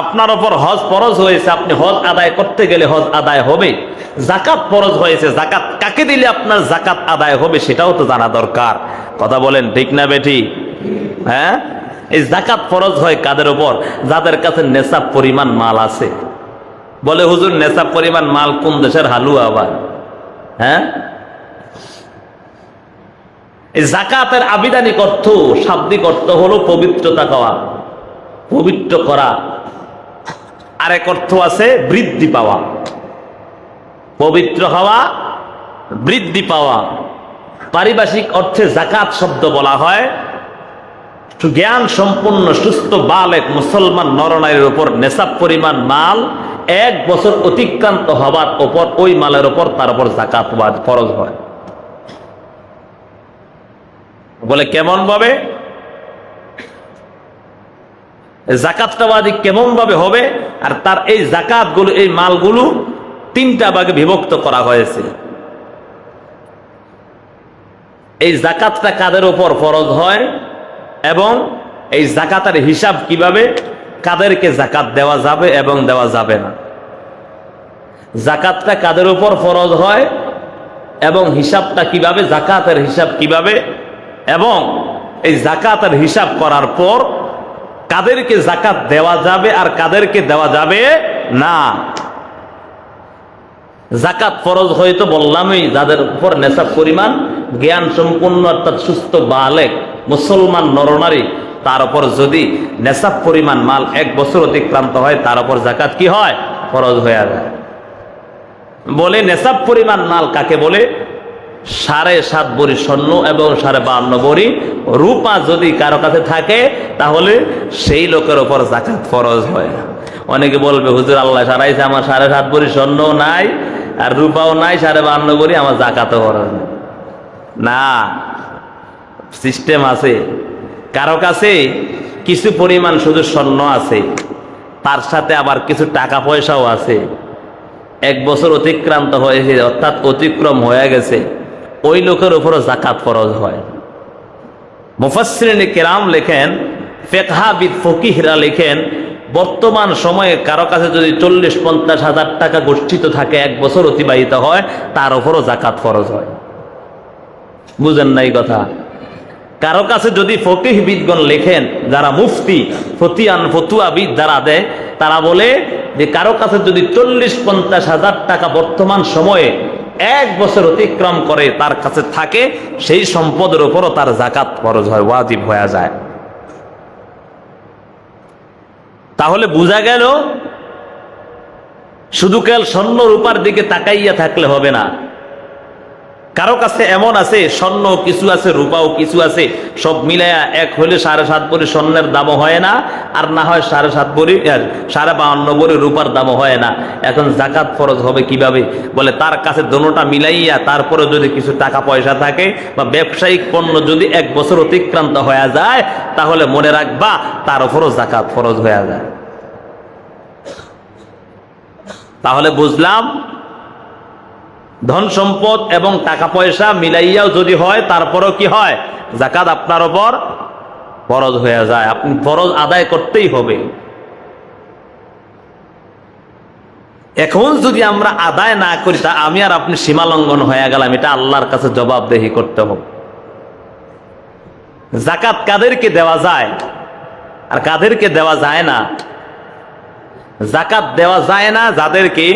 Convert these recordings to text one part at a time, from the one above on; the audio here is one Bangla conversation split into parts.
আপনার উপর হজ ফরজ হয়েছে, আপনি হজ আদায় করতে গেলে হজ আদায় হবে। যাকাত ফরজ হয়েছে, যাকাত কাকে দিলে আপনার যাকাত আদায় হবে সেটাও তো জানা দরকার। কথা বলেন ঠিক না বেঠি? হ্যাঁ, এই যাকাত ফরজ হয় কাদের উপর? যাদের কাছে নেশাব পরিমাণ মাল আছে। বলে হুজুর নেশাব পরিমাণ মাল কোন দেশের হালুয়া আবার? হ্যাঁ, এই যাকাতের আবিধানিক অর্থ, শাব্দিক অর্থ হলো পবিত্রতা পাওয়া, পবিত্র করা। আরেক অর্থ আছে বৃদ্ধি পাওয়া, পবিত্র হওয়া, বৃদ্ধি পাওয়া। পারিভাষিক অর্থে যাকাত শব্দ বলা হয় জ্ঞান সম্পন্ন সুস্থ বালেক মুসলমান নরনারীর উপর নেশাব পরিমাণ মাল 1 বছর অতিক্রান্ত হবার উপর ওই মালের উপর তার উপর যাকাত ফরজ হয়। বলে কেমন ভাবে? যাকাতটা কেমন ভাবে হবে? আর তার এই যাকাত গুলো, এই মালগুলো 3টা ভাগে বিভক্ত করা হয়েছে। এই যাকাতটা কাদের উপর ফরজ হয় এবং এই যাকাতের হিসাব কিভাবে, কাদেরকে যাকাত দেওয়া যাবে এবং দেওয়া যাবে না, যাকাতটা কাদের উপর ফরজ হয় এবং হিসাবটা কিভাবে, যাকাতের হিসাব কিভাবে, এবং এই যাকাতের হিসাব করার পর কাদেরকে যাকাত দেওয়া যাবে আর কাদেরকে দেওয়া যাবে না। যাকাত ফরজ হয়তো বললামই যাদের উপর নেশাব পরিমাণ জ্ঞান সম্পন্ন অর্থাৎ সুস্থ বালেক মুসলমান নরনারী, তার উপর যদি নেশাব পরিমাণ মাল 1 বছর অতিক্রান্ত হয় তার উপর যাকাত কি হয়? ফরজ হয়ে যায়। বলে নেশাব পরিমাণ মাল কাকে বলে? 7.5 ভরি স্বর্ণ এবং 52.5 ভরি রূপা যদি কারো কাছে থাকে তাহলে সেই লোকের উপর যাকাত ফরজ হয়। অনেকে বলবে হুজুর আল্লাহ সারাইছে, আমার 7.5 ভরি স্বর্ণও নাই আর রূপাও নাই, 52.5 ভরি, আমার যাকাতও ফরজ না। সিস্টেম আছে। কারো কাছে কিছু পরিমাণ শুধু স্বর্ণ আছে, তার সাথে আবার কিছু টাকা পয়সাও আছে, 1 বছর অতিক্রান্ত হয়েছে অর্থাৎ অতিক্রম হয়ে গেছে, ওই লোকের উপরও যাকাত ফরজ হয়। মুফাসসিরিনে কেরাম লেখেন, ফিকহাবিদ ফকিহরা লেখেন, বর্তমান সময়ে কারো কাছে যদি 40-50 হাজার টাকা গচ্ছিত থাকে, 1 বছর অতিবাহিত হয়, তার উপরও যাকাত ফরজ হয়। বুঝেন নাই কথা? কারো কাছে যদি ফকিহবিদগণ লেখেন, যারা মুফতি ফতুয়াবিদ যারা দেয়, তারা বলে যে কারো কাছে যদি 40-50 হাজার টাকা বর্তমান সময়ে 1 বছর অতিক্রম করে তার কাছে থাকে, সেই সম্পদের উপরও তার যাকাত ফরজ হয়, ওয়াজিব হয়ে যায়। তাহলে বোঝা গেল শুধু কেবল স্বর্ণ রূপার দিকে তাকাইয়া থাকলে হবে না। কারো কাছে এমন আছে স্বর্ণ কিছু আছে, রূপাও কিছু আছে, সব মিলাইয়া এক হইলে 7.5 ভরি স্বর্ণের দামও হয় না, আর না হয় 7.5 ভরি 52.5 ভরি রূপার দামও হয় না। এখন যাকাত ফরজ হবে কিভাবে? বলে তার কাছে দোনোটা মিলাইয়া তারপরে যদি কিছু টাকা পয়সা থাকে বা ব্যবসায়িক পণ্য যদি 1 বছর অতিক্রান্ত হয়ে যায়, তাহলে মনে রাখবা তার উপরও যাকাত ফরজ হয়ে যায়। তাহলে বুঝলাম ধন সম্পদ এবং টাকা পয়সা মিলাইয়াও যদি হয় তারপরও কি হয়? যাকাত আপনার উপর ফরজ হয়ে যায়, আপনি ফরজ আদায় করতেই হবে। এখন যদি আমরা আদায় না করি তা আমি আর আপনি সীমালঙ্ঘন হয়ে গেলাম, এটা আল্লাহর কাছে জবাবদেহি করতে হবে। যাকাত কাদেরকে দেওয়া যায় আর কাদেরকে দেওয়া যায় না? যাকাত দেওয়া যায় না যাদেরকে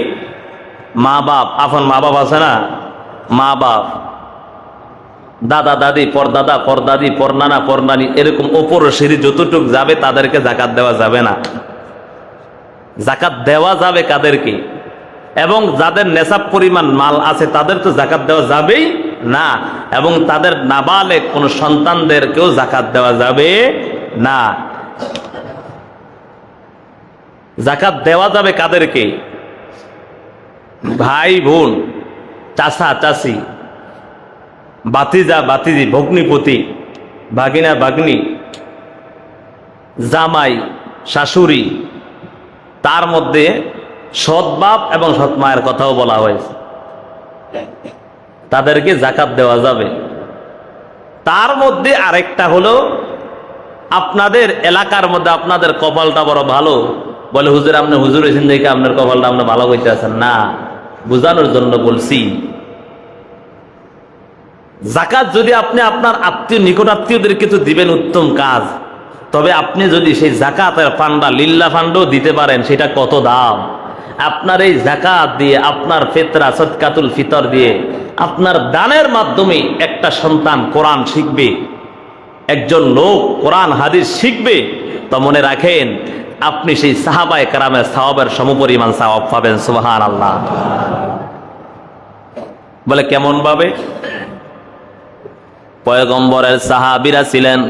মা বাপ, আপন মা বাপ আছে না, মা বাপ, দাদা দাদি, পরদাদা পরদাদি, পরনানা পরনানি, এরকম ওপর সিঁড়ি যতটুক যাবে তাদেরকে যাকাত দেওয়া যাবে না। যাকাত দেওয়া যাবে কাদেরকে? এবং যাদের নেশাব পরিমাণ মাল আছে তাদের তো যাকাত দেওয়া যাবেই না, এবং তাদের নাবালেগ কোন সন্তানদেরকেও যাকাত দেওয়া যাবে না। যাকাত দেওয়া যাবে কাদেরকে? ভাই বোন, চাচা চাচি, বাতিজা বাতিজি, ভগ্নিপতি, ভাগিনা ভাগ্নি, জামাই শাশুড়ি, তার মধ্যে সৎ বাপ এবং সৎ মায়ের কথাও বলা হয়েছে, তাদেরকে যাকাত দেওয়া যাবে। তার মধ্যে আরেকটা হলো আপনাদের এলাকার মধ্যে আপনাদের কপালটা বড় ভালো, বলে হুজুর আপনি হুজুর হয়েছেন দেখে আপনার কপালটা আপনি ভালো করতে আছেন না, বোঝানোর জন্য বলছি। যাকাত যদি আপনি আপনার আত্মীয় নিকট আত্মীয়দের কিছু দিবেন উত্তম কাজ, তবে আপনি যদি সেই যাকাতের ফান্ডা লিল্লাহ ফান্ডও দিতে পারেন, সেটা কত দাম। আপনার এই যাকাত দিয়ে, আপনার ফিতরা সদকাতুল ফিতর দিয়ে, আপনার দানের মাধ্যমে একটা সন্তান কোরআন শিখবে, একজন লোক কোরআন হাদিস শিখবে, তো মনে রাখেন আপনি সেই সাহাবায়ে কেরামের সওয়াবের সমপরিমাণ সওয়াব পাবেন। সুবহানাল্লাহ। বলে কেমন ভাবে? পয়গম্বরের সাহাবীরা ছিলেন,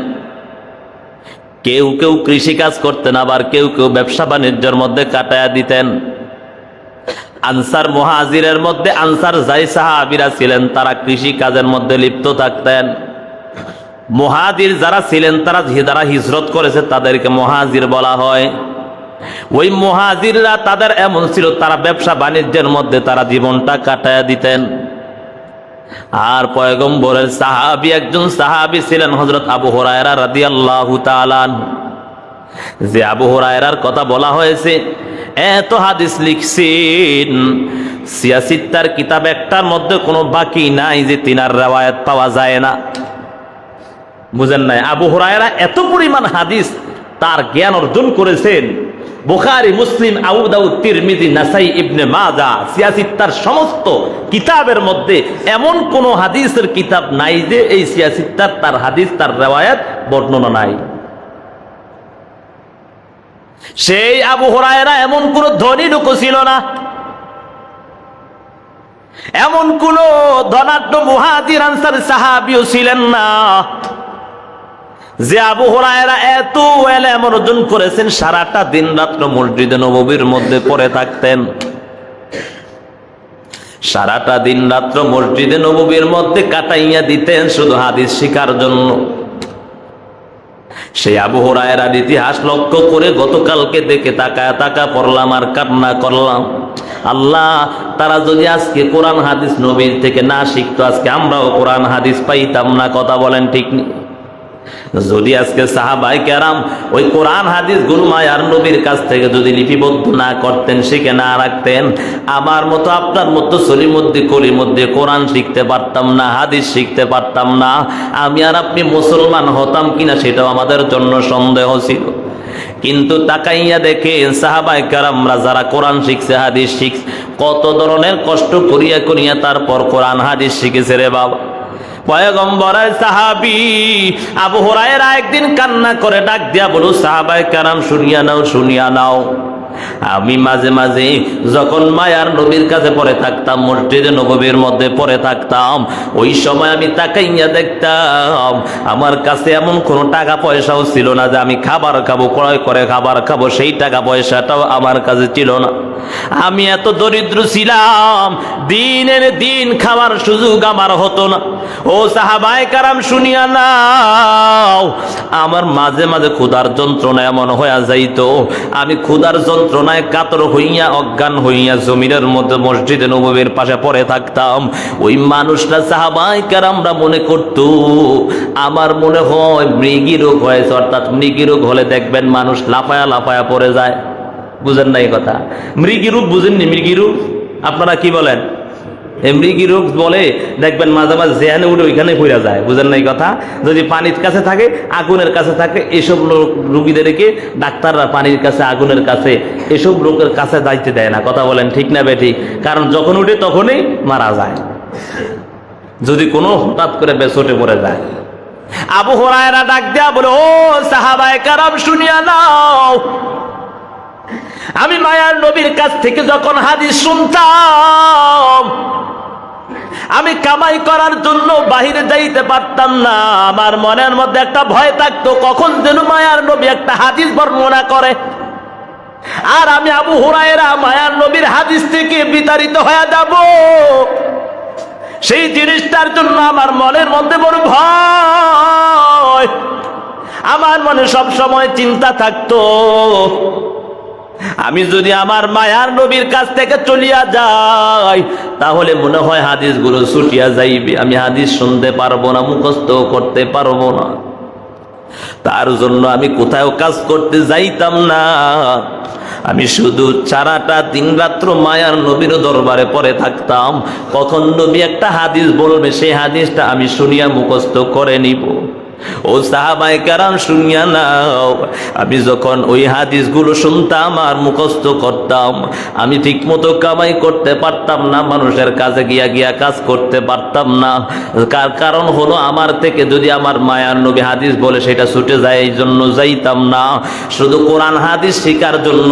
কেউ কেউ কৃষিকাজ করতেন, আবার কেউ কেউ ব্যবসা বাণিজ্যের মধ্যে কাটায়া দিতেন। আনসার মুহাজিরের মধ্যে আনসার যাই সাহাবীরা ছিলেন তারা কৃষি কাজের মধ্যে লিপ্ত থাকতেন। মুহাজির যারা ছিলেন যারা হিজরত করেছে তাদেরকে মুহাজির বলা হয়। ওই মুহাজিররা তাদের এমন ছিল, তারা ব্যবসা বাণিজ্যের মধ্যে তারা জীবনটা কাটায়া দিতেন। আর পয়গম্বরের সাহাবী একজন সাহাবী ছিলেন হযরত আবু হুরায়রা রাদিয়াল্লাহু তাআলা আনহু, যে আবু হুরায়রার কথা বলা হয়েছে এত হাদিস লিখছেন, সিয়াসিত্তার কিতাব একটার মধ্যে কোনো বাকি নাই যে তিনার riwayat পাওয়া যায় না। বুঝেন নাই? আবু হুরায়রা এত পরিমাণ হাদিস তার জ্ঞান অর্জন করেছেন, বুখারী, মুসলিম, আবু দাউদ, তিরমিজি, নাসাই, ইবনে মাজাহ, সিয়াসিত্তার সমস্ত কিতাবের মধ্যে এমন কোন হাদিসের কিতাব নাই যে এই সিয়াসিত্তার তার হাদিস তার riwayat বর্ণনা নাই। সেই আবু হুরায়রা এমন কোন ধনী লোক ছিল না, এমন কোন ধনাঢ্য মুহাজির আনসার সাহাবীও ছিলেন না যে আবু হুরায়রা এত ইলম অর্জন করেছেন, সারাটা দিন রাত্র মসজিদে নববীর মধ্যে পড়ে থাকতেন। সারাটা দিন রাত্র মসজিদে নববীর মধ্যে কাটাইয়া দিতেন শুধু হাদিস শিখার জন্য। সেই আবু হুরায়রার ইতিহাস লক্ষ্য করে গতকালকে দেখে তাকা পড়লাম আর কান্না করলাম। আল্লাহ, তারা যদি আজকে কোরআন হাদিস নবীর থেকে না শিখতো, আজকে আমরাও কোরআন হাদিস পাইতাম না। কথা বলেন ঠিক নেই? যদি আজকে সাহাবায়ে কেরাম ওই কোরআন হাদিস গুলো মায়ার নবীর কাছ থেকে যদি লিপিবদ্ধ না করতেন, শিখে না রাখতেন, আমার মতো আপনার মতো কলির মধ্যে কোরআন শিখতে পারতাম না, হাদিস শিখতে পারতাম না। আমি আর আপনি মুসলমান হতাম কিনা সেটাও আমাদের জন্য সন্দেহ ছিল। কিন্তু তাকাইয়া দেখেন সাহাবায়ে কেরামরা যারা কোরআন শিখছে, হাদিস শিখছে, কত ধরনের কষ্ট করিয়া করিয়া তারপর কোরআন হাদিস শিখেছে রে বাবা। পয়গম্বরের সাহাবী আবু হুরায়রা একদিন কান্না করে ডাক দিয়া বলো, সাহাবায়ে কেরাম শুনিয়া নাও, শুনিয়া নাও। আমি মাঝে মাঝে যখন মায়ার নবীর কাছে পড়ে থাকতাম, মসজিদে নববীর মধ্যে পড়ে থাকতাম, ওই সময় আমি তাকাইয়া দেখতাম আমার কাছে এমন কোনো টাকা পয়সাও ছিল না যে আমি খাবার খাবো, ক্রয় করে খাবার খাবো, সেই টাকা পয়সাটাও আমার কাছে ছিল না। আমি এত দরিদ্র ছিলাম, দিনের দিন খাবার সুযোগ আমার হতো না। ও সাহাবায়ে কেরাম শুনিয়া নাও, আমার মাঝে মাঝে ক্ষুধার যন্ত্রণা এমন হইয়া যাইতো, আমি ক্ষুধার যন্ত্রণায় কাতর হইয়া অজ্ঞান হইয়া জমিনের মধ্যে মসজিদে নববীর পাশে পড়ে থাকতাম। ওই মানুষরা সাহাবায়ে কেরামরা মনে করত আমার মনে হয় মৃগী রোগ হয়েছে, অর্থাৎ মৃগী রোগ হলে দেখবেন মানুষ লাফায়া লাফায়া পড়ে যায়। বুঝেন না এই কথা? মৃগী রোগ বুঝেননি? মৃগী রোগ আপনারা কি বলেন? মৃগী রোগ বলে, দেখবেন মাঝে মাঝে জেহানে উঠে ওইখানে পড়ে যায়। বুঝেন না এই কথা? যদি পানির কাছে থাকে, আগুনের কাছে থাকে, এসব রোগীদেরকে ডাক্তাররা পানির কাছে, আগুনের কাছে, এসব রোগের কাছে যাইতে দেয় না। কথা বলেন ঠিক না বেঠিক? কারণ যখন উঠে তখনই মারা যায়, যদি কোনো হঠাৎ করে বেসটে পড়ে যায়। আবু হুরায়রা ডাক দেয়া বলে, ও সাহাবায়ে কেরাম শুনিয়া নাও, আমি মায়ার নবীর কাছ থেকে যখন হাদিস শুনতাম, আমি কামাই করার জন্য বাহিরে যাইতে পারতাম না। আমার মনের মধ্যে একটা ভয় থাকতো, কখন যেন মায়ার নবী একটা হাদিস বর্ণনা করে, আর আমি আবু হুরায়রা মায়ার নবীর হাদিস থেকে বিতাড়িত হয়ে যাব। সেই জিনিসটার জন্য আমার মনের মধ্যে বড় ভয়, আমার মনে সব সময় চিন্তা থাকতো, আমি যদি আমার মায়ার নবীর কাছ থেকে চলিয়া যাই তাহলে মনে হয় হাদিসগুলো ছুটিয়া যাইবে, আমি হাদিস শুনতে পারবো না, মুখস্থ করতে পারবো না। তার জন্য আমি কোথাও কাজ করতে যাইতাম না। আমি শুধু সারাটা দিন রাত্র মায়ার নবীর দরবারে পড়ে থাকতাম, কখন নবী একটা হাদিস বলবে সেই হাদিসটা আমি শুনিয়া মুখস্থ করে নিব। ও সাহাবায়ে কেরাম শুনিয়া নাও, আমি যখন ওই হাদিসগুলো শুনতাম আর মুখস্থ করতাম, আমি ঠিক মতো কামাই করতে পারতাম না, মানুষের কাছে গিয়া গিয়া কাজ করতে পারতাম না। কারণ হলো আমার থেকে যদি আমার মায়ার নবী হাদিস বলে সেটা ছুটে যায়, এই জন্য যাইতাম না। শুধু কোরআন হাদিস শেখার জন্য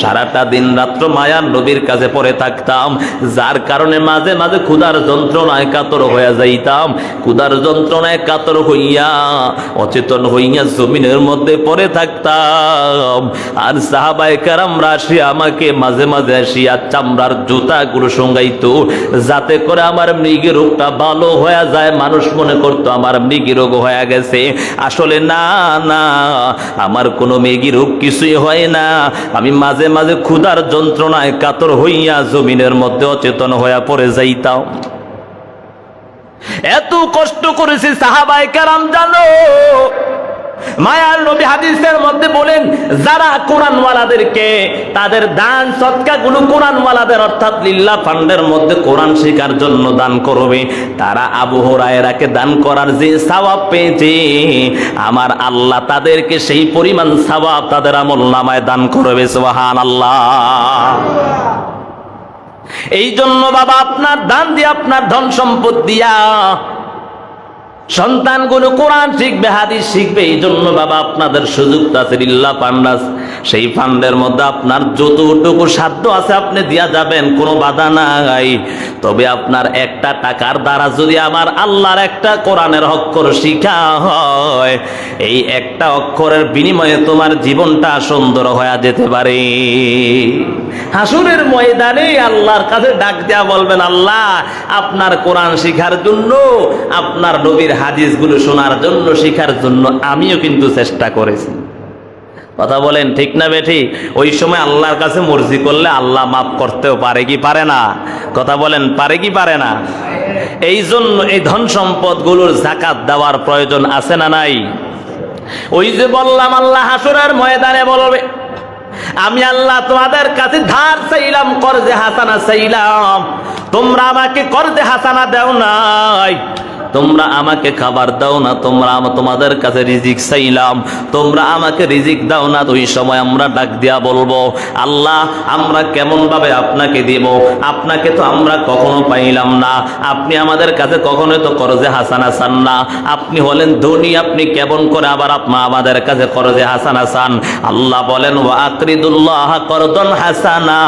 সারাটা দিন রাত্র মায়ার নবীর কাছে পড়ে থাকতাম, যার কারণে মাঝে মাঝে ক্ষুধার যন্ত্রণায় কাতর হইয়া যাইতাম। ক্ষুধার যন্ত্রণায় কাতর হইয়া অচেতন হইয়া জমিনের মধ্যে পড়ে থাকতাম। আর সাহাবায়ে কেরামরা আসিয়া আমাকে মাঝে মাঝে আসিয়া চামড়ার জুতাগুলো সঙ্গাইতো, যাতে করে আমার মৃগী রোগটা ভালো হয়ে যায়। মানুষ মনে করতো আমার মৃগী রোগ হয়ে গেছে, আসলে না না, আমার কোনো মৃগী রোগ কিছুই হয় না। আমি মাঝে মাঝে ক্ষুধার যন্ত্রণায় কাতর হইয়া জমিনের মধ্যে অচেতন হইয়া পড়ে যাইতাম। এত কষ্ট করেছি সাহাবায়ে কেরাম জানো। মায়ার নবী হাদিসের মধ্যে বলেন, যারা কোরআনওয়ালাদেরকে তাদের দান সদকা গুলো কোরআনওয়ালাদের অর্থাৎ লিল্লাহ ফান্ডের মধ্যে কোরআন শেখার জন্য দান করবে, তারা আবু হুরায়রাকে দান করার যে সওয়াব পেয়েছে, আমার আল্লাহ তাদেরকে সেই পরিমাণ সওয়াব তাদের আমলনামায় দান করবে। সুবহানাল্লাহ। এই জন্য বাবা আপনার দান দিয়ে, আপনার ধন সম্পদ দিয়া সন্তানগুলো কোরআন শিখবে, হাদিস শিখবে। এই জন্য বাবা আপনাদের সুযোগ আছে, লিল্লাহ ফান্ড আছে, সেই ফান্ডের মধ্যে আপনার যতটুকু সাধ্য আছে আপনি দিয়া যাবেন, কোনো বাধা নাই। তবে আপনার একটা টাকার দ্বারা যদি আমার আল্লাহর একটা কোরআনের অক্ষর শিখা হয়, এই একটা অক্ষরের বিনিময়ে তোমার জীবনটা সুন্দর হয়ে যেতে পারে। হাসরের ময়দানে আল্লাহর কাছে ডাক দেয়া বলবেন, আল্লাহ আপনার কোরআন শিখার জন্য, আপনার নবীর হাদিসগুলো শোনার জন্য, শিখার জন্য আমিও কিন্তু চেষ্টা করেছি। কথা বলেন ঠিক না বেঠি? ওই সময় আল্লাহর কাছে মর্জি করলে আল্লাহ মাফ করতেও পারে কি পারে না? কথা বলেন পারে কি পারে না? এই জন্য এই ধন সম্পদ গুলোর যাকাত দেওয়ার প্রয়োজন আছে না নাই? ওই যে বললাম আল্লাহ হাসরের ময়দানে বলবে, আমি আল্লাহ তোমাদের কাছে ধার চাইলাম, কর্জে হাসানা চাইলাম, তোমরা আমাকে কর্জে হাসানা দাও নাই, তোমরা আমাকে খাবার দাও না, তোমাদের কাছে রিজিক চাইলাম, তোমরা আমাকে রিজিক দাও না। ওই সময় আমরা ডাক দিয়া বলবো, আল্লাহ আমরা কেমন ভাবে আপনাকে দিব? আপনাকে তো আমরা কখনো পাইলাম না, আপনি আমাদের কাছে কখনো তো কর্জে হাসানা চান না, আপনি হলেন ধনী, আপনি কেমন করে আবার আমাদের কাছে কর্জে হাসানা চান? আল্লাহ বলেন, ওয়া আকরিদুল্লাহ করদন হাসানা,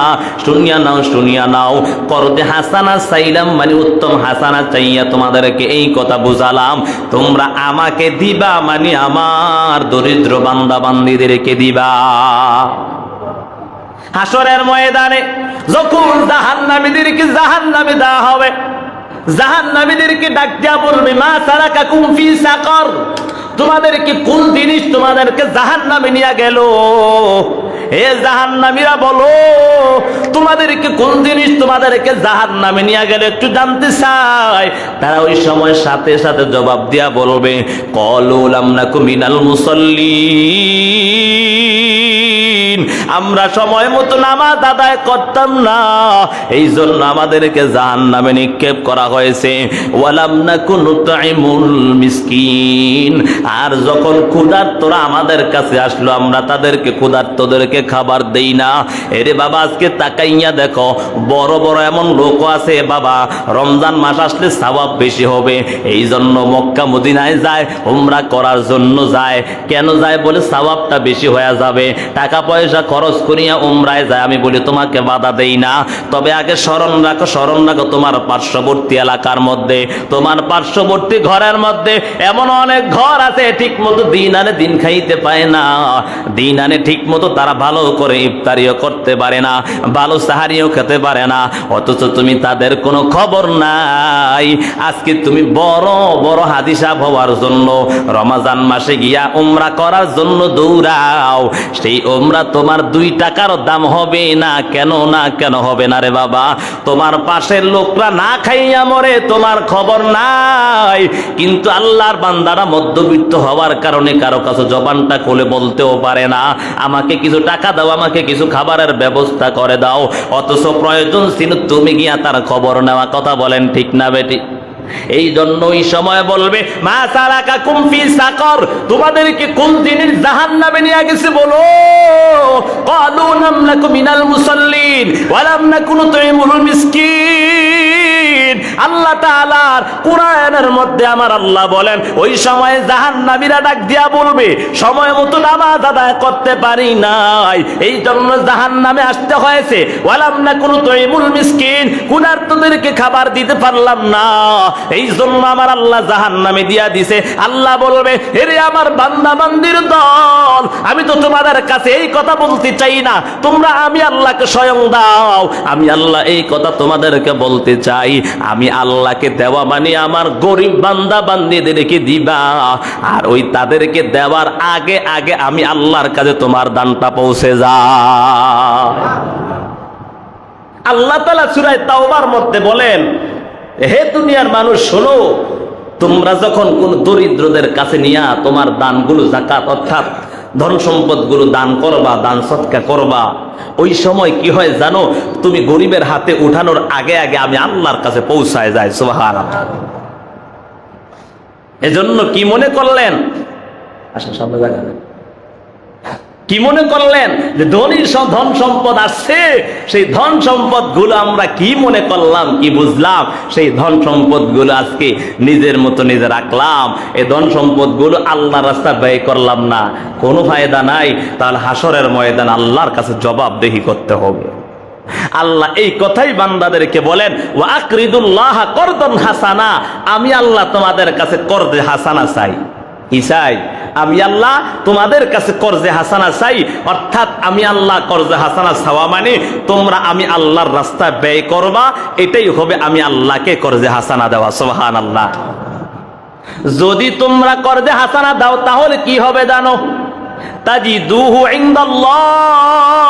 শুনিয়া নাও শুনিয়া নাও, কর্জে হাসানা চাইলাম মানে উত্তম হাসানা চাইয়া তোমাদেরকে এই কথা বুঝালাম, তোমরা আমাকে দিবা মানে আমার দরিদ্র বান্দা বান্দীদেরকে দিবা। হাসরের ময়দানে যখন জাহান্নামীদেরকে জাহান্নামে দেওয়া হবে, জাহান্নামীদেরকে ডাক দিয়া বলবে, মা সালাকাকুম ফি সাকর, তোমাদেরকে কোন জিনিস তোমাদেরকে জাহান্নামে নিয়ে গেল? হে জাহান্নামীরা বলো, তোমাদেরকে কোন জিনিস তোমাদেরকে জাহান্নামে নিয়ে গেল একটু জানতে চাই। তারা ওই সময় সাথে সাথে জবাব দিয়া বলবে, ক্বালু লাম নাকু মিনাল মুসাল্লিন, আমরা সময় মতো নামাজ আদায় করতাম না, এই জন্য আমাদেরকে জাহান্নামে নিক্ষেপ করা হয়েছে। ওয়ালাম নাকু নুতঈমুল মিসকিন, আর যখন ক্ষুধার্তরা আমাদের কাছে আসলো আমরা তাদেরকে ক্ষুধার্তদেরকে খাবার দেই না। এরে বাবা আজকে তাকাইয়া দেখো, বড় বড় এমন লোক আছে বাবা, রমজান মাস আসলে সওয়াব বেশি হবে, এই জন্য মক্কা মদিনায় যায়, উমরা করার জন্য যায়। কেন যায়? বলে সওয়াবটা বেশি হয়ে যাবে, টাকা পয়সা খরচ করিয়া উমরায় যায়। আমি বলি তোমাকে বাধা দেই না, তবে আগে স্মরণ রাখো, স্মরণ রাখো তোমার পার্শ্ববর্তী এলাকার মধ্যে, তোমার পার্শ্ববর্তী ঘরের মধ্যে এমন অনেক ঘর আছে ঠিক মতো দিন আনে দিন খাইতে পায় না, দিন আনে ঠিক মতো তারা ভালো করে ইফতারিও করতে পারে না, ভালো সাহারিও খেতে পারে না, অথচ তুমি তাদের কোনো খবর নাই। আজকে তুমি বড় বড় হাজি সাহেব হওয়ার জন্য রমজান মাসে গিয়া উমরা করার জন্য দৌড়াও, সেই উমরা তোমার 2 টাকার দাম হবে না। কেন হবে না রে বাবা? তোমার পাশের লোকরা না খাইয়া মরে, তোমার খবর নাই। কিন্তু আল্লাহর বান্দারা মধ্যবিত্ত হওয়ার কারণে কারো কাছে জবানটা খুলে বলতেও পারে না, আমাকে কিছু টাকা দাও, আমাকে কিছু খাবারের ব্যবস্থা করে দাও। অথচ প্রয়োজন ছিল তুমি গিয়া তার খবর নেওয়া। কথা বলেন ঠিক না বেটি? এই জন্য ওই সময় বলবে, মা সালাকাকুম ফি সাকর, তোমাদেরকে কোন জিনিস জাহান্নামে নিয়ে গেছে বলো? ক্বালু লাম নাকু মিনাল মুসাল্লিন ওয়া লাম নাকু নুতঈমুল মিসকিন। আল্লাহ তাআলার কোরআনের মধ্যে আমার আল্লাহ বলেন, ওই সময় জাহান্নামীরা ডাক দিয়া বলবে, সময় মতো নামাজ আদায় করতে পারি নাই, এই জন্য জাহান্নামে আসতে হয়েছে। ওয়া লাম নাকু নুতঈমুল মিসকিন, ক্ষুধার্তদেরকে খাবার দিতে পারলাম না, এই জন্য আমার আল্লাহ জাহান্নামে দিয়া দিছে। আল্লাহ বলবে, এরে আমার বান্দা বান্দির দল, আমি তো তোমাদের কাছে এই কথা বলতে চাই না, তোমরা আমি আল্লাহকে স্বয়ং দাও। আমি আল্লাহ এই কথা তোমাদেরকে বলতে চাই, আমি আল্লাহকে দেওয়া মানে আমার গরিব বান্দা বান্দিদেরকে দিবা, আর ওই তাদেরকে দেওয়ার আগে আগে আমি আল্লাহর কাছে তোমার দানটা পৌঁছে যায়। আল্লাহ তাআলা সূরা তাওবার মধ্যে বলেন, হে দুনিয়ার মানুষ শোনো, তোমরা যখন কোন দরিদ্রদের কাছে নিয়া তোমার দানগুলো, যাকাত অর্থাৎ ধন সম্পদ গুলো দান করবা, দান সৎকা করবা, ওই সময় কি হয় জানো? তুমি গরিবের হাতে উঠানোর আগে আগে আমি আল্লাহর কাছে পৌঁছায় যায়। সুবহানাল্লাহ। এজন্য কি মনে করলেন? আসেন সামনে জায়গা, কি মনে করলেন যে ধনীর ধন সম্পদ আসছে, সেই ধন সম্পদ গুলো আমরা কি মনে করলাম, কি বুঝলাম? সেই ধন সম্পদ গুলো আজকে নিজের মতো নিজে রাখলাম, এই ধন সম্পদ গুলো আল্লাহর রাস্তায় ব্যয় করলাম না, কোনো ফায়দা নাই। তাহলে হাসরের ময়দান আল্লাহর কাছে জবাবদেহি করতে হবে। আল্লাহ এই কথাই বান্দাদেরকে বলেন, ওয়া আকরিদুল্লাহ করদান হাসানা, আমি আল্লাহ তোমাদের কাছে করদে হাসানা চাই। কি চাই? আমি আল্লাহ তোমাদের কাছে করজে হাসানা চাই। অর্থাৎ আমি আল্লাহ করজে হাসানা চাওয়া মানে তোমরা আমি আল্লাহর রাস্তায় ব্যয় করবা, এটাই হবে আমি আল্লাহকে করজে হাসানা দেওয়া। সুবহানাল্লাহ। যদি তোমরা করজে হাসানা দাও তাহলে কি হবে জানো? তাজিদুহু ইনদাল্লাহ।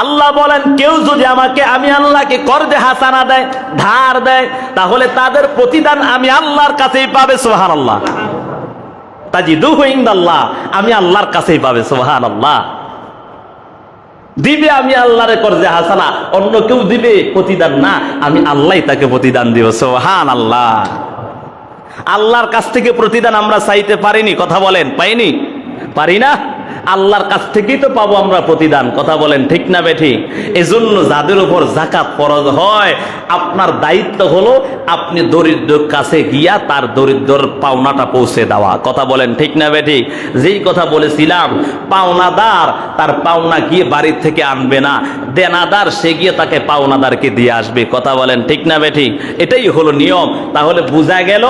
আল্লাহ বলেন, কেউ যদি আমাকে আমি আল্লাহকে করজে হাসানা দেয়, ধার দেয়, তাহলে তাদের প্রতিদান আমি আল্লাহর কাছেই পাবে। সুবহানাল্লাহ। তাজিদুহু ইনদাল্লাহ, আমি আল্লাহর কাছেই পাবে। সুবহানাল্লাহ। দিবে আমি আল্লাহরে করজে হাসানা, অন্য কেউ দিবে প্রতিদান না, আমি আল্লাহই তাকে প্রতিদান দিব। সুবহানাল্লাহ। আল্লাহর কাছ থেকে প্রতিদান আমরা চাইতে পারিনি, কথা বলেন, পাইনি? পারি না? আল্লাহর কাছ থেকেই তো পাবো আমরা প্রতিদান। কথা বলেন ঠিক না বেঠিক? এজন্য যাদের উপর যাকাত ফরজ হয়, আপনার দায়িত্ব হলো আপনি দরিদ্রের কাছে গিয়া তার দরিদ্রর পাওনাটা পৌঁছে দেওয়া। কথা বলেন ঠিক না বেঠিক? যেই কথা বলেছিলাম, পাওনাদার তার পাওনা গিয়ে বাড়ির থেকে আনবে না, দেনাদার সে গিয়ে তাকে পাওনাদারকে দিয়ে আসবে। কথা বলেন ঠিক না বেঠিক? এটাই হলো নিয়ম। তাহলে বোঝা গেল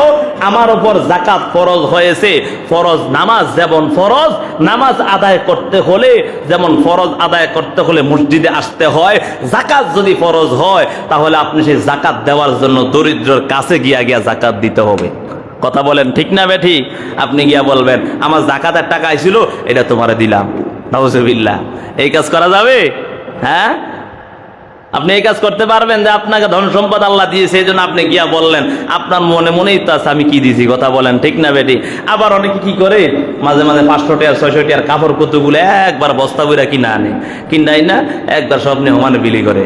আমার উপর যাকাত ফরজ হয়েছে। ফরজ নামাজ যেমন ফরজ, নামাজ আদায় করতে হলে যেমন ফরজ আদায় করতে হলে মসজিদে আসতে হয়, যাকাত যদি ফরজ হয় তাহলে আপনি সেই যাকাত দেওয়ার জন্য দরিদ্রের কাছে গিয়া যাকাত দিতে হবে। কথা বলেন ঠিক না বেঠিক? আপনি গিয়া বলবেন, আমার যাকাতের টাকা আইছিল, এটা তোমারে দিলাম। নাউজুবিল্লাহ। এই কাজ করা যাবে? হ্যাঁ, আপনি এই কাজ করতে পারবেন যে আপনাকে ধন সম্পদ আল্লাহ দিয়েছে, এই জন্য আপনি গিয়া বললেন, আপনার মনে মনেই তো আছে আমি কি দিছি। কথা বলেন ঠিক না বেটি? আবার অনেকে কি করে, মাঝে মাঝে 500 টাকা 600 টাকার কাপড় কুতুগুলো একবার বস্তা বইরা কিনা আনে, কিনাই না একবার স্বপ্নে সমানে বিলি করে।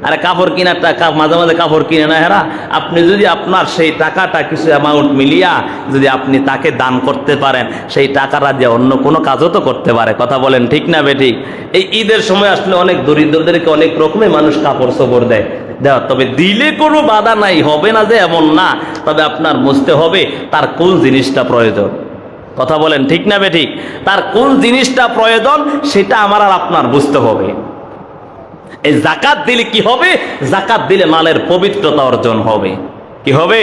আরে কাপড় কেনার টাকা, মাঝে মাঝে কাপড় কিনে না হেরা। আপনি যদি আপনার সেই টাকাটা কিছু অ্যামাউন্ট মিলিয়া যদি আপনি তাকে দান করতে পারেন, সেই টাকাটা দিয়ে অন্য কোনো কাজও তো করতে পারে। কথা বলেন ঠিক না বেঠিক? এই ঈদের সময় আসলে অনেক দরিদ্রদেরকে অনেক রকমের মানুষ কাপড় চোপড় দেয়, দেওয়া, তবে দিলে কোনো বাধা নাই, হবে না যে এমন না। তবে আপনার বুঝতে হবে তার কোন জিনিসটা প্রয়োজন। কথা বলেন ঠিক না বেঠিক? তার কোন জিনিসটা প্রয়োজন সেটা আমার আর আপনার বুঝতে হবে। এই যাকাত দিলে কি হবে? যাকাত দিলে মালের পবিত্রতা অর্জন হবে। কি হবে?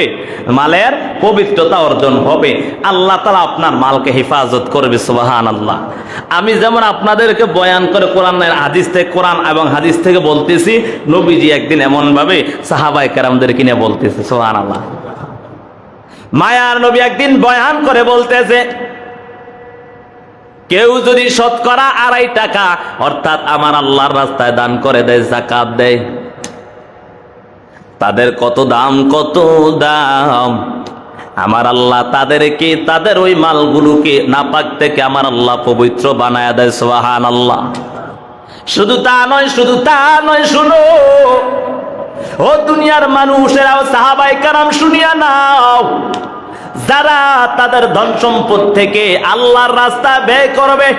মালের পবিত্রতা অর্জন হবে। আল্লাহ তাআলা আপনার মালকে হেফাজত করবে। সুবহানাল্লাহ। আমি যেমন আপনাদেরকে বয়ান করে কোরআনের হাদিস থেকে, কোরআন এবং হাদিস থেকে বলতেছি, নবীজি একদিন এমন ভাবে সাহাবায়ে কেরামদেরকে নিয়ে বলতেছে। সুবহানাল্লাহ। মায়ার নবী একদিন বয়ান করে বলতেছে, কেউ যদি শতকরা 2.5 টাকা অর্থাৎ আমার আল্লাহর রাস্তায় দান করে দেয়, যাকাত দেয়, তাদের কত দাম, কত দাম। আমার আল্লাহ তাদেরকে, তাদের ওই মালগুলোকে নাপাক থেকে আমার আল্লাহ পবিত্র বানায়া দেয়। সুবহানাল্লাহ। শুধু তা নয়, শুধু তা নয়, শুনো ও দুনিয়ার মানুষেরা, সাহাবায়ে কেরাম শুনিয়া নাও, যারা তাদের ধন সম্পদ থেকে আল্লাহর রাস্তা ব্যয় করবে,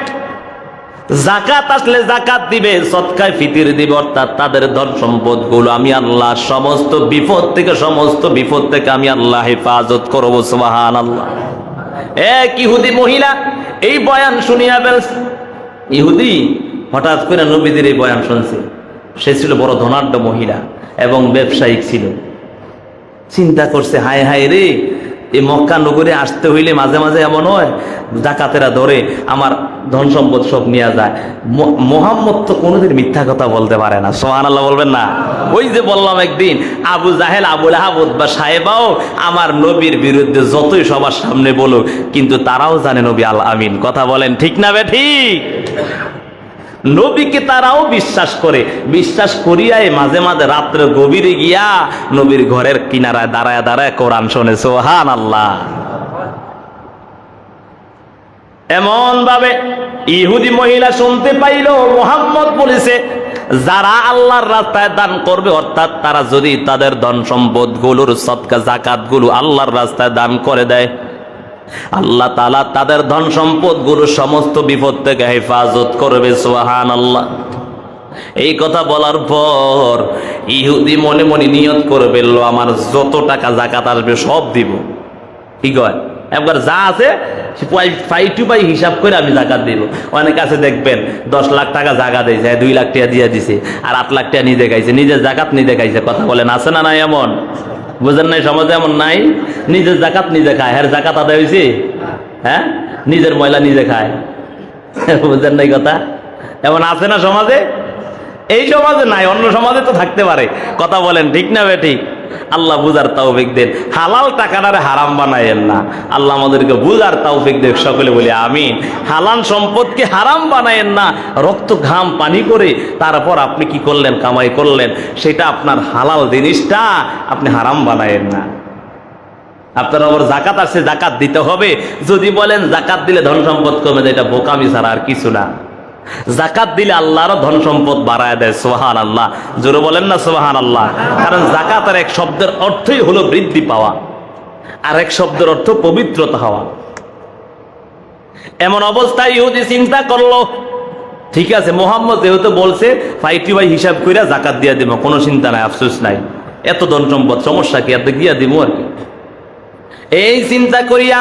যাকাত আসলে যাকাত দিবে, সদকায়ে ফিতর দিবে, অর্থাৎ তাদের ধন সম্পদ গুলো আমি আল্লাহ সমস্ত বিপদ থেকে আমি আল্লাহ হেফাজত করব। সুবহানাল্লাহ। এক ইহুদি মহিলা এই বয়ান শুনিয়া ফেলছে। ইহুদি হঠাৎ করে নবীদের এই বয়ান শুনছে। সে ছিল বড় ধনাঢ্য মহিলা এবং ব্যবসায়িক ছিল। চিন্তা করছে, হায় হায় রে, এই মক্কা নগরে আসতে হইলে মাঝে মাঝে এমন হয় ডাকাতেরা ধরে আমার ধন সম্পদ সব নিয়ে যায়। মুহাম্মদ তো কোনোদিন মিথ্যা কথা বলতে পারে না। সুবহানাল্লাহ বলবেন না? ওই যে বললাম একদিন, আবু জাহেল, আবু লাহাব বা সাহেবাও আমার নবীর বিরুদ্ধে যতই সবার সামনে বলুক, কিন্তু তারাও জানে নবী আল আমিন। কথা বলেন ঠিক না বে ঠিক? নবীকে তারাও বিশ্বাস করে, বিশ্বাস করিয়াই মাঝে মাঝে রাত্রে গভীরে গিয়া নবীর ঘরের কিনারায় দাঁড়ায় দাঁড়ায় কোরআন শোনে। সুবহানাল্লাহ। এমন ভাবে ইহুদি মহিলা শুনতে পাইল মুহাম্মদ বলেছে, যারা আল্লাহর রাস্তায় দান করবে, অর্থাৎ তারা যদি তাদের ধন সম্পদ গুলোর সদকা যাকাত গুলো আল্লাহর রাস্তায় দান করে দেয়, আল্লাহ তাআলা তাদের ধন সম্পদ গুলো সমস্ত বিপদ থেকে হেফাজত করবে। সুবহানাল্লাহ। এই কথা বলার পর ইহুদি মনে মনে নিয়ত করে ফেললো, আমার যত টাকা যাকাত আসবে সব দিব। কি কয়? একবার যা আছে পাই টু পাই হিসাব করে আমি যাকাত দিব। অনেক আছে দেখবেন 10 লাখ টাকা জায়গা দিয়েছে, 2 লাখ টাকা দিয়ে দিছে, আর 8 লাখ টাকা নিজে খাইছে, নিজের যাকাত নিজে খাইছে। কথা বলেন আছে না নাই? এমন বুঝেন নাই? সমাজে এমন নাই? নিজের যাকাত নিজে খায়, হ্যাঁ যাকাত আদায় হয়েছে, হ্যাঁ নিজের ময়লা নিজে খায়। বুঝেন নাই কথা? এমন আছে না সমাজে? এই সমাজে নাই, অন্য সমাজে তো থাকতে পারে। কথা বলেন ঠিক না বে ঠিক? আল্লাহ বুঝার তৌফিক দেন। হালাল টাকাটারে হারাম বানায়েন না। আল্লাহ আমাদেরকে বুঝার তৌফিক দেন। সকলে বলি আমিন। হালাল সম্পদকে হারাম বানায়েন না। রক্ত ঘাম পানি করে তারপর আপনি কি করলেন, কামাই করলেন, সেটা আপনার হালাল জিনিসটা আপনি হারাম বানায়েন না। আপনার আবার যাকাত আছে, যাকাত দিতে হবে। যদি বলেন যাকাত দিলে ধন সম্পদ কমে যায়, এটা বোকামি ছাড়া আর কিছু না। যাকাত দিলে আল্লাহরও ধন সম্পদ বাড়ায় দেয়। সুবহানাল্লাহ। জোরে বলেন না সুবহানাল্লাহ। কারণ যাকাতের এক শব্দের অর্থই হলো বৃদ্ধি পাওয়া, আর এক শব্দের অর্থ পবিত্রতা হওয়া। এমন অবস্থায় ইহুদি চিন্তা করলো, ঠিক আছে মুহাম্মদ যেহেতু বলছে ফাইটি ভাই হিসাব কইরা যাকাত দিয়া দিব, কোনো চিন্তা নাই, আফসোস নাই, এত ধন সম্পদ সমস্যা কি, এত দিয়া দিব আর কি। এই চিন্তা করিয়া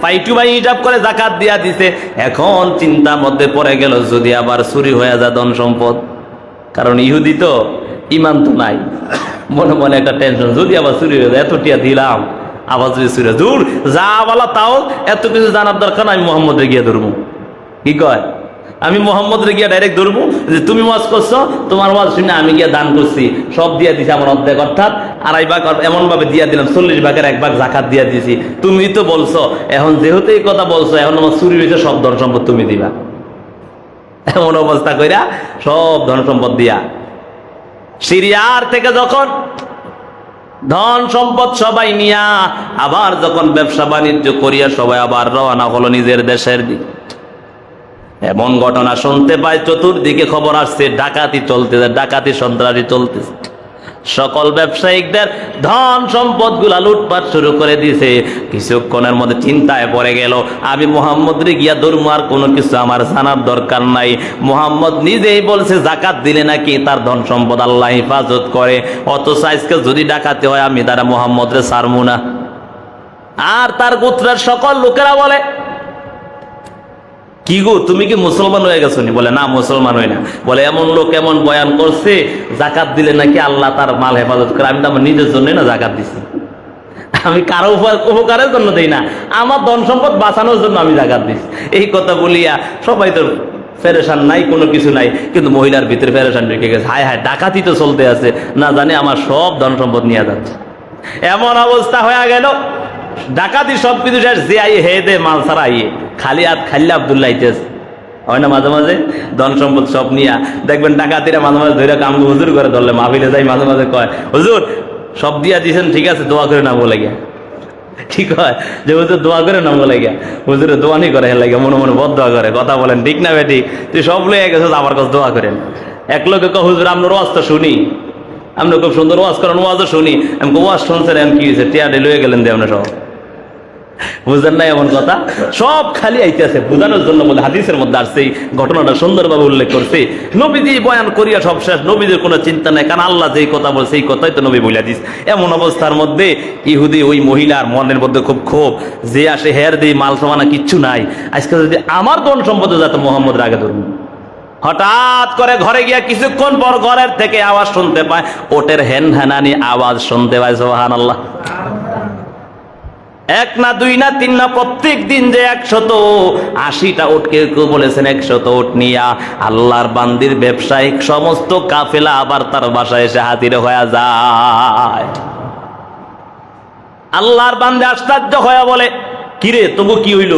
পাইটু ভাই হিসাব করে যাকাত দিয়া দিছে। এখন চিন্তার মধ্যে পড়ে গেল, যদি আবার চুরি হয়ে যায় ধন সম্পদ, কারণ ইহুদি তো ইমান তো নাই, মনে মনে একটা টেনশন, যদি আবার চুরি হয়ে যায়, এত টিয়া দিলাম, আবার যদি চুরি হয়, দূর যা বলা তাও এত কিছু জানার দরকার না, আমি মোহাম্মদে গিয়ে ধরবো। কি কয়? আমি মোহাম্মদরে গিয়া ডাইরেক্ট ধরবো যে তুমি ওয়াজ করছো, তোমার ওয়াজ শুনে আমি গিয়া দান করছি, সব দিয়া দিছি আমার অর্ধেক, অর্থাৎ 2.5 ভাগ এমন ভাবে দিয়া দিলাম, 40 ভাগের 1 ভাগ যাকাত দিয়া দিছি। তুমি তো বলছো, এখন যেহেতু এই কথা বলছো, এখন আমার চুরি হয়েছে, সব ধন সম্পদ তুমি দিবা। এমন অবস্থা কইরা সব ধন সম্পদ দিয়া সিরিয়ার থেকে যখন ধন সম্পদ সবাই নিয়া আবার যখন ব্যবসা বাণিজ্য করিয়া সবাই আবার রওনা হলো নিজের দেশের দিকে, এমন ঘটনা শুনতে পায়, চতুর্দিকে খবর আসছে ডাকাতি চলতেছে, ডাকাতি সন্ত্রাসী চলতেছে। সকল ব্যবসায়িকদের ধন সম্পদ গুলা লুটপাট শুরু করে দিয়েছে। কিছুক্ষণের মধ্যে চিন্তায় পড়ে গেল, আমি মুহাম্মদ রে গিয়া ধর্ম, আর কোনো কিছু আমার জানার দরকার নাই। মুহাম্মদ নিজেই বলছে যাকাত দিলে নাকি তার ধন সম্পদ আল্লাহ হেফাজত করে, অথচ আজকে যদি ডাকাতি হয় আমি তারা মুহাম্মদ রে ছাড়বো না। আর তার গোত্রের সকল লোকেরা বলে, কি গো তুমি কি মুসলমান হয়ে গেছো নি? বলে না, মুসলমান হই না। বলে এমন লোক এমন বয়ান করছে যাকাত দিলে নাকি আল্লাহ তার মাল হেফাজত করে। আমি তো আমার নিজের জন্য না যাকাত দিছি, আমি কারো উপকারের জন্য দেই না, আমার ধন সম্পদ বাঁচানোর জন্য আমি যাকাত দিছি। এই কথা বলিয়া সবাই তো ফেরেশান, নাই কোনো কিছু নাই, কিন্তু মহিলার ভিতরে ফেরেশান ঢুকে গেছে, হায় হায় ডাকাতি তো চলতে আছে, না জানি আমার সব ধন সম্পদ নিয়ে যাচ্ছে। এমন অবস্থা হয়ে গেল, ডাকাতি সব কিছু শেষ, যে আই হে দে মাল ছাড়া আইয়ে খালি হাত খাইলে আব্দুল্লাহ আইতেছে, হয় না মাঝে মাঝে ধন সম্পদ সব নিয়া দেখবেন ডাকাতিরা মাঝে মাঝে ধরে কাম হুজুর করে ধরলে মাহফিলে যাই মাঝে মাঝে কয় হুজুর সব দিয়া দিয়েছেন ঠিক আছে দোয়া করে না বলে গিয়া ঠিক হয় যে হুজুর দোয়া করে না বলে গিয়া হুজুরে দোয়া নি করে হেলে গিয়া মনে মনে বদ দোয়া করে কথা বলেন ঠিক না বেটি তুই সব লইয়া গেছো আমার কাছে দোয়া করেন এক লোকে কয় হুজুর আপনার ওয়াজ তো শুনি আপনি খুব সুন্দর ওয়াজ করেন ওয়াজও শুনি আমি ওয়াজ শুনছেন এমন কি হয়েছে টিয়ারে লয়ে গেলেন দিয়ে আপনি সব বুঝেন না এমন কথা সব খালি আইতেছে বুঝানোর জন্য বলে হাদিসের মধ্যে আসছে এই ঘটনাটা সুন্দরভাবে উল্লেখ করছে নবীজি বয়ান করিয়া সব শেষ নবীদের কোনো চিন্তা নাই কারণ আল্লাহ যেই কথা বলছে এই কথাই তো নবী বলে দিস এমন অবস্থার মধ্যে ইহুদি ওই মহিলার মনের মধ্যে খুব ক্ষোভ যে আসে হের দিয়ে মাল সমানা কিচ্ছু নাই আজকে যদি আমার ধন সম্পদে যাতে মোহাম্মদ আগে ধরুন হঠাৎ করে ঘরে গিয়া কিছুক্ষণ পর ঘরের থেকে আওয়াজ শুনতে পায় ওটের হেন হেনানি আওয়াজ শুনতে পায় সুবহানাল্লাহ এক না দুই না তিন না প্রত্যেক দিন যে 180টা উট কেউ কেউ বলেছেন 100 উট নিয়া আল্লাহর বান্দির ব্যবসায়িক সমস্ত কাফেলা আবার তার বাসায় এসে হাজির হয়ে যায় আল্লাহর বান্দে আশ্চর্য হয়ে বলে কিরে তবু কি হইল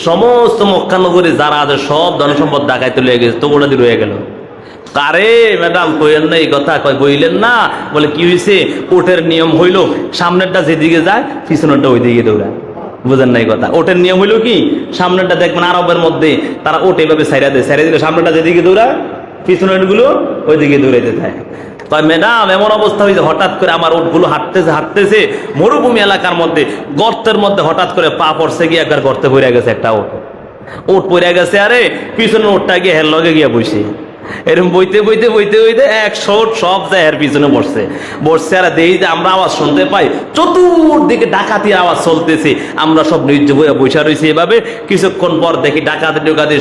সমস্ত মক্কা নগরে যারা আছে সব ধন সম্পদ ডাকাইতে লয়ে গেছে তবু ওটা রয়ে গেল কারে ম্যাডাম কইলেন না এই কথা কয় বইলেন না বলে কি হয়েছে ওটের নিয়ম হইল সামনেরটা যেদিকে যায় পিছনেরটা ওই দিকে দৌড়ায় বুঝেন না এই কথা ওটের নিয়ম হইল কি সামনেরটা দেখবেন আরবের মধ্যে তারা ওট এভাবে সাইরা দেয় সাইরা দিলে সামনেরটা যেদিকে দৌড়ায় পিছনের গুলো ওই দিকে দৌড়াইতে থাকে কয় ম্যাডাম এমন অবস্থা হয়েছে হঠাৎ করে আমার ওটগুলো হাঁটতেছে মরুভূমি এলাকার মধ্যে গর্তের মধ্যে হঠাৎ করে পা পড়ছে গিয়ে একবার গর্তে পড়ে গেছে একটা ওট পড়ে গেছে আরে পিছনের ওটটা গিয়ে হের লগে গিয়ে বসে এরকম বইতে 100 ওট সব যায় এর পিছনে বসছে আর দেই যে আমরা আওয়াজ শুনতে পাই চতুর্দিকে ডাকাতির আওয়াজ চলতেছে আমরা সব নির্জ বইয়া বসে রয়েছি এভাবে কিছুক্ষণ পর দেখি ডাকাতি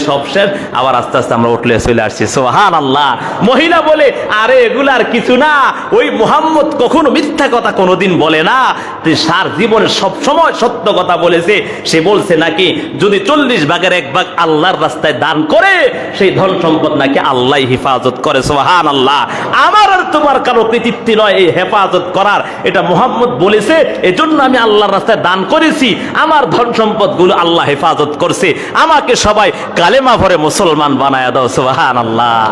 সব শেষ আবার আস্তে আস্তে আমরা উঠলে চলে আসছি সুবহানাল্লাহ মহিলা বলে আরে এগুলো আর কিছু না ওই মুহাম্মদ কখনো মিথ্যা কথা কোনোদিন বলে না সার জীবনে সব সময় সত্য কথা বলেছে সে বলছে নাকি যদি 40 ভাগের 1 ভাগ আল্লাহর রাস্তায় দান করে সেই ধন সম্পদ নাকি আল্লাহ হেফাজত করে সুবহানাল্লাহ আমার আর তোমার কারো কৃতিত্ব নয় এই হেফাজত করার এটা মুহাম্মদ বলেছে এজন্য আমি আল্লাহর রাস্তায় দান করেছি আমার ধন সম্পদ গুলো আল্লাহ হেফাজত করছে আমাকে সবাই কালেমা ভরে মুসলমান বানায়া দাও সুবহানাল্লাহ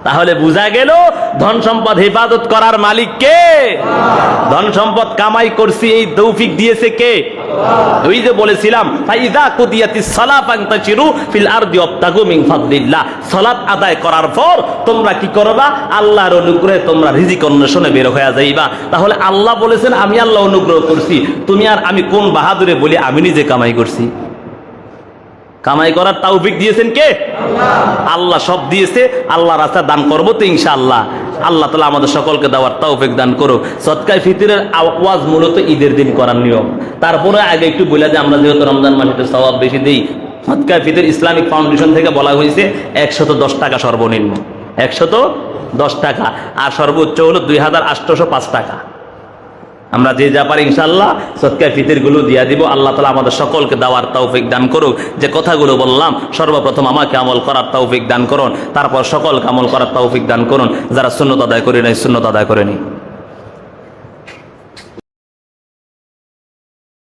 তাহলে বুঝা গেল ধন সম্পদ হেফাজত করার মালিক কে ধন সম্পদ কামাই করছি এই তৌফিক দিয়েছে কে ওই যে বলেছিলাম ফাইদা কুদিয়াতিস সালাহ ফান্তাশিরু ফিল আরদি ওয়াবতাগু মিন ফাদলিল্লাহ সালাত আদায় করার পর তোমরা কি করবা আল্লাহর অনুগ্রহে তোমরা রিজিক অন্বেষণে বের হয়ে যাইবা তাহলে আল্লাহ বলেছেন আমি আল্লাহ অনুগ্রহ করছি তুমি আর আমি কোন বাহাদুরে বলি আমি নিজে কামাই করছি কামাই করার তৌফিক দিয়েছেন কে আল্লাহ সব দিয়েছে আল্লাহ রাস্তায় দান করবো তো ইনশাআল্লাহ আল্লাহ তাআলা আমাদের সকলকে দেওয়ার তৌফিক দান করুক সদকায়ে ফিতরের আওয়াজ মূলত ঈদের দিন করার নিয়ম তারপরে আগে একটু বলে যে আমরা যেহেতু রমজান মাসে একটু সওয়াব বেশি দিই সদকায়ে ফিতর ইসলামিক ফাউন্ডেশন থেকে বলা হয়েছে 110 টাকা সর্বনিম্ন 110 টাকা আর সর্বোচ্চ হলো 2805 টাকা আমরা যে যা পারি ইনশাআল্লাহ সদকায়ে ফিতর গুলো দিয়া দিব আল্লাহ তাআলা আমাদের সকলকে দেওয়ার তৌফিক দান করুক যে কথাগুলো বললাম সর্বপ্রথম আমাকে আমল করার তৌফিক দান করুন তারপর সকলকে আমল করার তৌফিক দান করুন যারা সুন্নাত আদায় করে নাই সুন্নাত আদায় করে নি